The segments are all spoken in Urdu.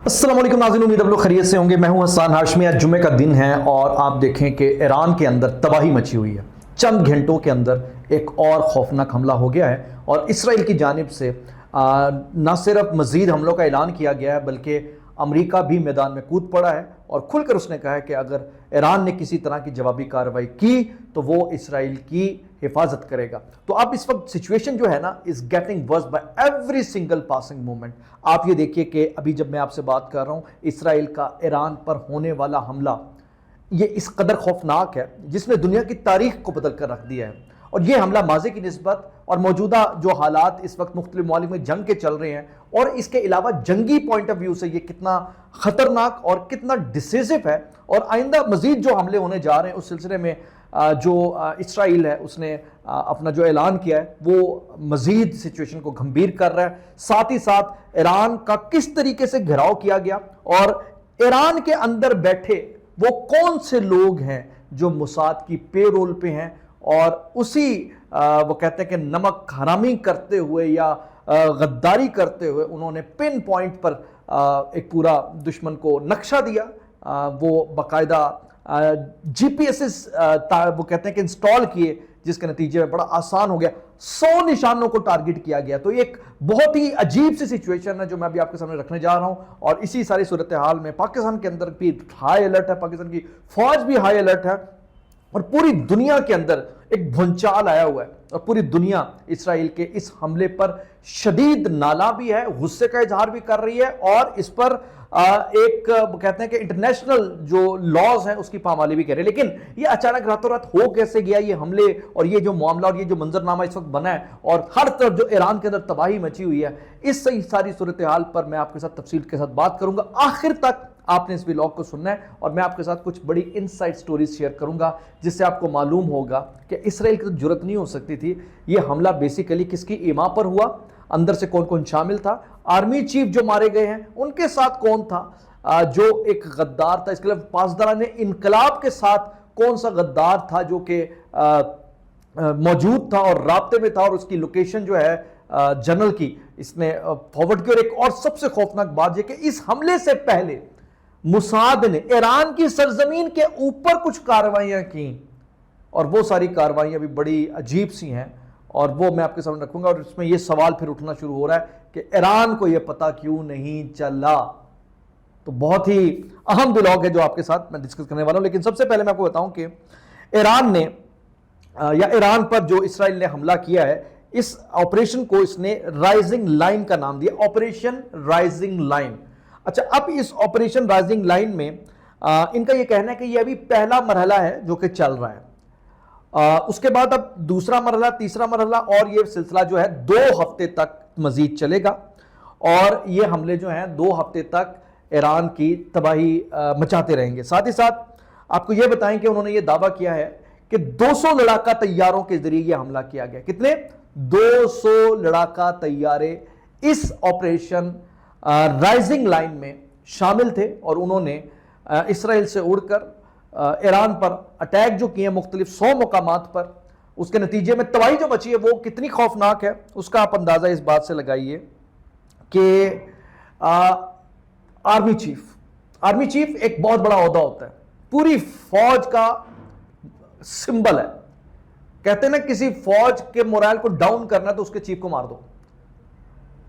السلام علیکم ناظرین، امید آپ لوگ خیریت سے ہوں گے۔ میں ہوں حسان ہاشمی۔ آج جمعے کا دن ہے اور آپ دیکھیں کہ ایران کے اندر تباہی مچی ہوئی ہے۔ چند گھنٹوں کے اندر ایک اور خوفناک حملہ ہو گیا ہے اور اسرائیل کی جانب سے نہ صرف مزید حملوں کا اعلان کیا گیا ہے بلکہ امریکہ بھی میدان میں کود پڑا ہے اور کھل کر اس نے کہا ہے کہ اگر ایران نے کسی طرح کی جوابی کارروائی کی تو وہ اسرائیل کی حفاظت کرے گا۔ تو اب اس وقت سچویشن جو ہے نا is getting worse by every single passing moment. آپ یہ دیکھیے کہ ابھی جب میں آپ سے بات کر رہا ہوں، اسرائیل کا ایران پر ہونے والا حملہ یہ اس قدر خوفناک ہے جس نے دنیا کی تاریخ کو بدل کر رکھ دیا ہے۔ اور یہ حملہ ماضی کی نسبت اور موجودہ جو حالات اس وقت مختلف ممالک میں جنگ کے چل رہے ہیں اور اس کے علاوہ جنگی پوائنٹ آف ویو سے یہ کتنا خطرناک اور کتنا ڈیسیزو ہے، اور آئندہ مزید جو حملے ہونے جا رہے ہیں اس سلسلے میں جو اسرائیل ہے اس نے اپنا جو اعلان کیا ہے وہ مزید سچویشن کو گھمبیر کر رہا ہے۔ ساتھ ہی ساتھ ایران کا کس طریقے سے گھراؤ کیا گیا اور ایران کے اندر بیٹھے وہ کون سے لوگ ہیں جو موساد کی پے رول پہ ہیں اور اسی وہ کہتے ہیں کہ نمک حرامی کرتے ہوئے یا غداری کرتے ہوئے انہوں نے پن پوائنٹ پر ایک پورا دشمن کو نقشہ دیا۔ وہ باقاعدہ جی پی ایس وہ کہتے ہیں کہ انسٹال کیے، جس کے نتیجے میں بڑا آسان ہو گیا، 100 نشانوں کو ٹارگٹ کیا گیا۔ تو یہ ایک بہت ہی عجیب سی سچویشن ہے جو میں ابھی آپ کے سامنے رکھنے جا رہا ہوں، اور اسی ساری صورتحال میں پاکستان کے اندر بھی ہائی الرٹ ہے، پاکستان کی فوج بھی ہائی الرٹ ہے اور پوری دنیا کے اندر ایک بھونچال آیا ہوا ہے اور پوری دنیا اسرائیل کے اس حملے پر شدید نالاں بھی ہے، غصے کا اظہار بھی کر رہی ہے اور اس پر ایک کہتے ہیں کہ انٹرنیشنل جو لاز ہیں اس کی پامالی بھی کر رہے ہیں۔ لیکن یہ اچانک راتوں رات ہو کیسے گیا یہ حملے اور یہ جو معاملہ اور یہ جو منظرنامہ اس وقت بنا ہے اور ہر طرف جو ایران کے اندر تباہی مچی ہوئی ہے، اس سے ساری صورتحال پر میں آپ کے ساتھ تفصیل کے ساتھ بات کروں گا۔ آخر تک آپ نے اس ویلاگ کو سننا ہے اور میں آپ کے ساتھ کچھ بڑی انسائٹ سٹوریز شیئر کروں گا جس سے آپ کو معلوم ہوگا کہ اسرائیل کی تو جرت نہیں ہو سکتی تھی۔ یہ حملہ بیسیکلی کس کی ایما پر ہوا، اندر سے کون کون شامل تھا، آرمی چیف جو مارے گئے ہیں ان کے ساتھ کون تھا جو ایک غدار تھا، اس کے علاوہ پاسداران انقلاب کے ساتھ کون سا غدار تھا جو کہ موجود تھا اور رابطے میں تھا، اور اس کی لوکیشن جو ہے جنرل کی اس نے فارورڈ کی۔ اور ایک اور سب سے خوفناک بات یہ کہ اس حملے سے پہلے موساد نے ایران کی سرزمین کے اوپر کچھ کارروائیاں کی، اور وہ ساری کارروائیاں بھی بڑی عجیب سی ہیں اور وہ میں آپ کے سامنے رکھوں گا۔ اور اس میں یہ سوال پھر اٹھنا شروع ہو رہا ہے کہ ایران کو یہ پتہ کیوں نہیں چلا؟ تو بہت ہی اہم ویلاگ ہے جو آپ کے ساتھ میں ڈسکس کرنے والا ہوں، لیکن سب سے پہلے میں آپ کو بتاؤں کہ ایران نے یا ایران پر جو اسرائیل نے حملہ کیا ہے، اس آپریشن کو اس نے رائزنگ لائن کا نام دیا، آپریشن رائزنگ لائن۔ اچھا، اب اس آپریشن رائزنگ لائن میں ان کا یہ کہنا ہے کہ یہ ابھی پہلا مرحلہ ہے جو کہ چل رہا ہے، اس کے بعد اب دوسرا مرحلہ، تیسرا مرحلہ، اور یہ سلسلہ جو ہے 2 ہفتے تک مزید چلے گا، اور یہ حملے جو ہیں 2 ہفتے تک ایران کی تباہی مچاتے رہیں گے۔ ساتھ ہی ساتھ آپ کو یہ بتائیں کہ انہوں نے یہ دعویٰ کیا ہے کہ 200 لڑاکا طیاروں کے ذریعے یہ حملہ کیا گیا۔ کتنے؟ 200 لڑاکا طیارے اس آپریشن رائزنگ لائن میں شامل تھے اور انہوں نے اسرائیل سے اڑ کر ایران پر اٹیک جو کیے مختلف 100 مقامات پر۔ اس کے نتیجے میں تباہی جو مچی ہے وہ کتنی خوفناک ہے اس کا آپ اندازہ اس بات سے لگائیے کہ آرمی چیف ایک بہت بڑا عہدہ ہوتا ہے، پوری فوج کا سمبل ہے۔ کہتے ہیں نا کسی فوج کے مورائل کو ڈاؤن کرنا ہے تو اس کے چیف کو مار دو۔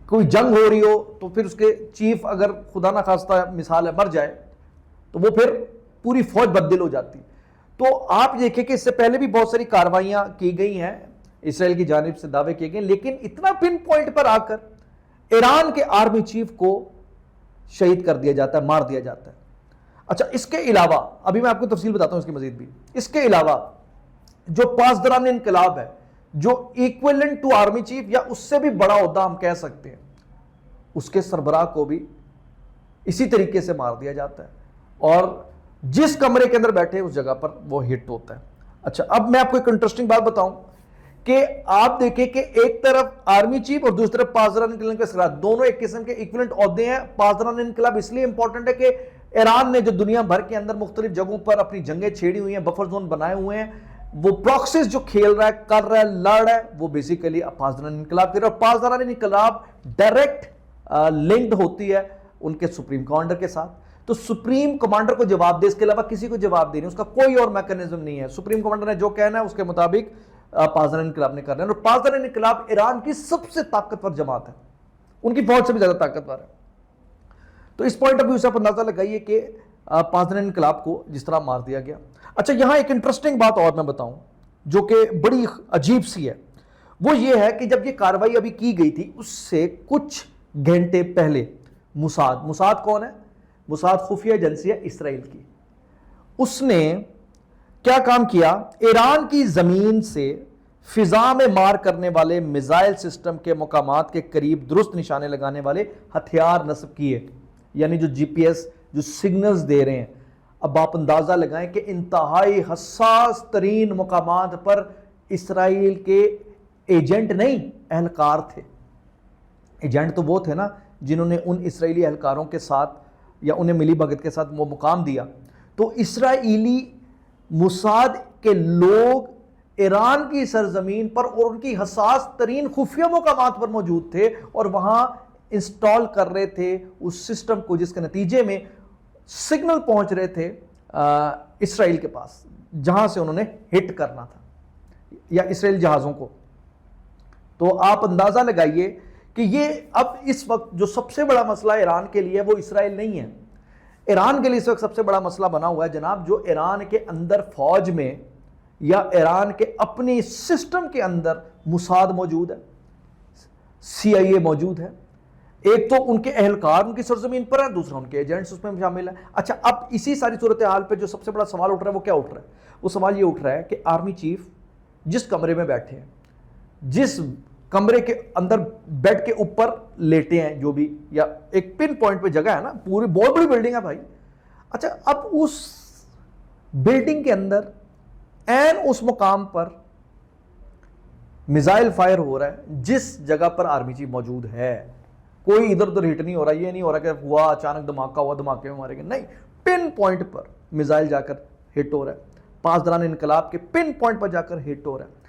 کوئی جنگ ہو رہی ہو تو پھر اس کے چیف اگر خدا نہ خواستہ مثال ہے مر جائے تو وہ پھر پوری فوج بددل ہو جاتی۔ تو آپ دیکھیں کہ اس سے پہلے بھی بہت ساری کارروائیاں کی گئی ہیں، اسرائیل کی جانب سے دعوے کیے گئے، لیکن اتنا پن پوائنٹ پر آ کر ایران کے آرمی چیف کو شہید کر دیا جاتا ہے، مار دیا جاتا ہے۔ اچھا، اس کے علاوہ ابھی میں آپ کو تفصیل بتاتا ہوں اس کی مزید بھی، اس کے علاوہ جو پاسداران انقلاب ہے جو ایکویلنٹ ٹو آرمی چیف یا اس سے بھی بڑا عہدہ ہم کہہ سکتے ہیں، اس کے سربراہ کو بھی اسی طریقے سے مار دیا جاتا ہے اور جس کمرے کے اندر بیٹھے اس جگہ پر وہ ہٹ ہوتا ہے۔ اچھا، اب میں آپ کو ایک انٹرسٹنگ بات بتاؤں کہ آپ دیکھیں کہ ایک طرف آرمی چیف اور دوسری طرف پاسداران انقلاب کے سربراہ، دونوں ایک قسم کے ایکویلنٹ عہدے ہیں۔ پاسداران انقلاب اس لیے امپورٹنٹ ہے کہ ایران نے جو دنیا بھر کے اندر مختلف جگہوں پر اپنی جنگیں چھیڑی ہوئی ہیں، بفر زون بنائے ہوئے ہیں، وہ پراکسیز جو کھیل رہا ہے، کر رہا ہے، لڑ رہا ہے، وہ بیسیکلی پاسداران انقلاب کر رہا ہے۔ اور پاسداران انقلاب ڈائریکٹ لنکڈ ہوتی ہے ان کے سپریم کمانڈر کے ساتھ. تو سپریم کمانڈر کو جواب دے، اس کے علاوہ کسی کو جواب دے نہیں، اس کا کوئی اور میکانزم نہیں ہے. سپریم کمانڈر نے جو کہنا ہے اس کے مطابق پاسداران انقلاب نے کرنا ہے. اور پاسداران انقلاب ایران کی سب سے طاقتور جماعت ہے، ان کی فوج سے بھی زیادہ طاقتور ہے. تو اس پوائنٹ آف ویو سے آپ اندازہ لگائیے کہ پاسداران انقلاب کو جس طرح مار دیا گیا. اچھا، یہاں ایک انٹرسٹنگ بات اور میں بتاؤں جو کہ بڑی عجیب سی ہے، وہ یہ ہے کہ جب یہ کاروائی ابھی کی گئی تھی اس سے کچھ گھنٹے پہلے موساد کون ہے؟ موساد خفیہ ایجنسی ہے اسرائیل کی. اس نے کیا کام کیا؟ ایران کی زمین سے فضا میں مار کرنے والے میزائل سسٹم کے مقامات کے قریب درست نشانے لگانے والے ہتھیار نصب کیے، یعنی جو جی پی ایس جو سگنلز دے رہے ہیں. اب آپ اندازہ لگائیں کہ انتہائی حساس ترین مقامات پر اسرائیل کے ایجنٹ نہیں، اہلکار تھے. ایجنٹ تو وہ تھے نا جنہوں نے ان اسرائیلی اہلکاروں کے ساتھ یا انہیں ملی بھگت کے ساتھ وہ مقام دیا. تو اسرائیلی موساد کے لوگ ایران کی سرزمین پر اور ان کی حساس ترین خفیہ مقامات پر موجود تھے اور وہاں انسٹال کر رہے تھے اس سسٹم کو، جس کے نتیجے میں سگنل پہنچ رہے تھے اسرائیل کے پاس جہاں سے انہوں نے ہٹ کرنا تھا یا اسرائیل جہازوں کو. تو آپ اندازہ لگائیے کہ یہ اب اس وقت جو سب سے بڑا مسئلہ ایران کے لیے وہ اسرائیل نہیں ہے. ایران کے لیے اس وقت سب سے بڑا مسئلہ بنا ہوا ہے جناب جو ایران کے اندر فوج میں یا ایران کے اپنی سسٹم کے اندر موساد موجود ہے، سی آئی اے موجود ہے. ایک تو ان کے اہلکار ان کی سرزمین پر ہے، دوسرا ان کے ایجنٹس اس میں شامل ہیں. اچھا، اب اسی ساری صورتحال پہ جو سب سے بڑا سوال اٹھ رہا ہے وہ کیا اٹھ رہا ہے؟ وہ سوال یہ اٹھ رہا ہے کہ آرمی چیف جس کمرے میں بیٹھے ہیں، جس کمرے کے اندر بیڈ کے اوپر لیٹے ہیں، جو بھی یا ایک پن پوائنٹ پہ جگہ ہے نا، پوری بہت بڑی بلڈنگ ہے بھائی. اچھا، اب اس بلڈنگ کے اندر اس مقام پر میزائل فائر ہو رہا ہے جس جگہ پر آرمی چیف موجود ہے. کوئی ادھر ادھر ہٹ نہیں ہو رہا، یہ نہیں ہو رہا کہ ہوا اچانک دھماکہ ہوا دھماکے میں مارے گئے، نہیں، پن پوائنٹ پر میزائل جا کر ہٹ ہو رہا ہے. پاسداران انقلاب کے پن پوائنٹ پر جا کر ہٹ ہو رہا ہے.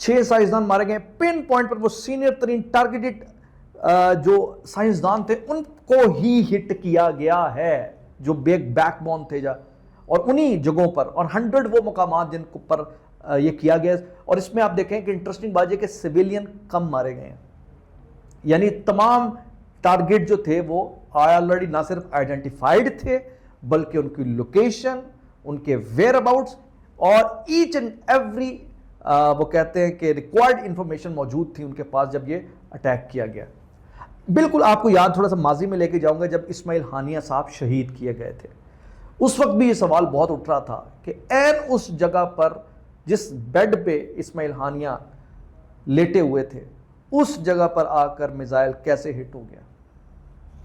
6 سائنسدان مارے گئے پن پوائنٹ پر. وہ سینئر ترین ٹارگیٹڈ جو سائنسدان تھے ان کو ہی ہٹ کیا گیا ہے، جو بیک بون تھے اور انہی جگہوں پر، اور 100 وہ مقامات جن پر یہ کیا گیا. اور اس میں آپ دیکھیں کہ انٹرسٹنگ بات یہ کہ سویلین کم مارے گئے ہیں، یعنی تمام ٹارگیٹ جو تھے وہ آلریڈی نہ صرف آئیڈینٹیفائڈ تھے بلکہ ان کی لوکیشن، ان کے ویئر اباؤٹس اور ایچ اینڈ ایوری وہ کہتے ہیں کہ ریکوائرڈ انفارمیشن موجود تھی ان کے پاس جب یہ اٹیک کیا گیا. بالکل آپ کو یاد تھوڑا سا ماضی میں لے کے جاؤں گا جب اسماعیل ہانیہ صاحب شہید کیے گئے تھے. اس وقت بھی یہ سوال بہت اٹھ رہا تھا کہ اس جگہ پر جس بیڈ پہ اسماعیل ہانیہ لیٹے ہوئے تھے اس جگہ پر آ کر میزائل کیسے ہٹ ہو گیا.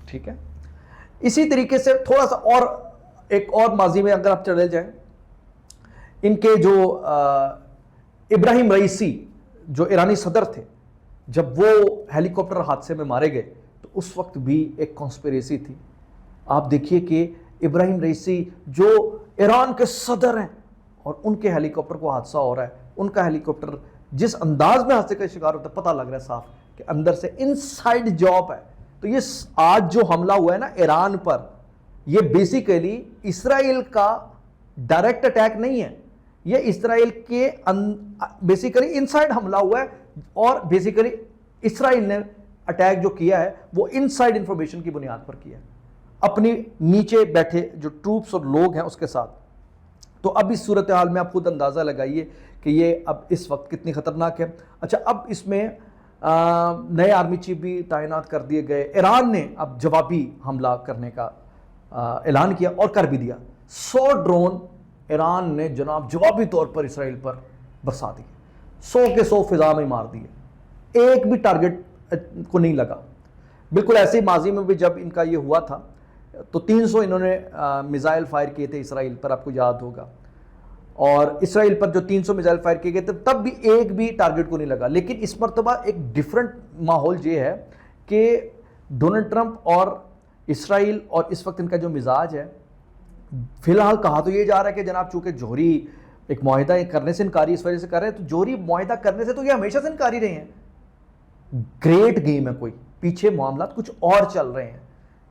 ٹھیک ہے، اسی طریقے سے تھوڑا سا اور ایک اور ماضی میں اگر آپ چلے جائیں، ان کے جو ابراہیم رئیسی جو ایرانی صدر تھے، جب وہ ہیلی کاپٹر حادثے میں مارے گئے تو اس وقت بھی ایک کانسپیریسی تھی. آپ دیکھیے کہ ابراہیم رئیسی جو ایران کے صدر ہیں اور ان کے ہیلی کاپٹر کو حادثہ ہو رہا ہے، ان کا ہیلی کاپٹر جس انداز میں حادثے کا شکار ہوتا ہے پتہ لگ رہا ہے صاف کہ اندر سے انسائیڈ جاب ہے. تو یہ آج جو حملہ ہوا ہے نا ایران پر، یہ بیسیکلی اسرائیل کا ڈائریکٹ اٹیک نہیں ہے، یہ اسرائیل کے بیسیکلی انسائیڈ حملہ ہوا ہے. اور بیسیکلی اسرائیل نے اٹیک جو کیا ہے وہ انسائیڈ انفارمیشن کی بنیاد پر کیا ہے اپنی نیچے بیٹھے جو ٹروپس اور لوگ ہیں اس کے ساتھ. تو اب اس صورتحال میں آپ خود اندازہ لگائیے کہ یہ اب اس وقت کتنی خطرناک ہے. اچھا، اب اس میں نئے آرمی چیف بھی تعینات کر دیے گئے. ایران نے اب جوابی حملہ کرنے کا اعلان کیا اور کر بھی دیا. 100 ڈرون ایران نے جناب جوابی طور پر اسرائیل پر برسا دیے، 100 کے 100 فضا میں مار دیے، ایک بھی ٹارگٹ کو نہیں لگا. بالکل ایسے ہی ماضی میں بھی جب ان کا یہ ہوا تھا تو 300 انہوں نے میزائل فائر کیے تھے اسرائیل پر، آپ کو یاد ہوگا. اور اسرائیل پر جو 300 میزائل فائر کیے گئے تھے تب بھی ایک بھی ٹارگٹ کو نہیں لگا. لیکن اس مرتبہ ایک ڈیفرنٹ ماحول یہ ہے کہ ڈونلڈ ٹرمپ اور اسرائیل اور اس وقت ان کا جو مزاج ہے، فی الحال کہا تو یہ جا رہا ہے کہ جناب چونکہ جوہری ایک معاہدہ کرنے سے انکاری اس وجہ سے کر رہے ہیں، تو جوہری معاہدہ کرنے سے تو یہ ہمیشہ سے انکاری رہے ہیں. گریٹ گیم ہے کوئی، پیچھے معاملات کچھ اور چل رہے ہیں.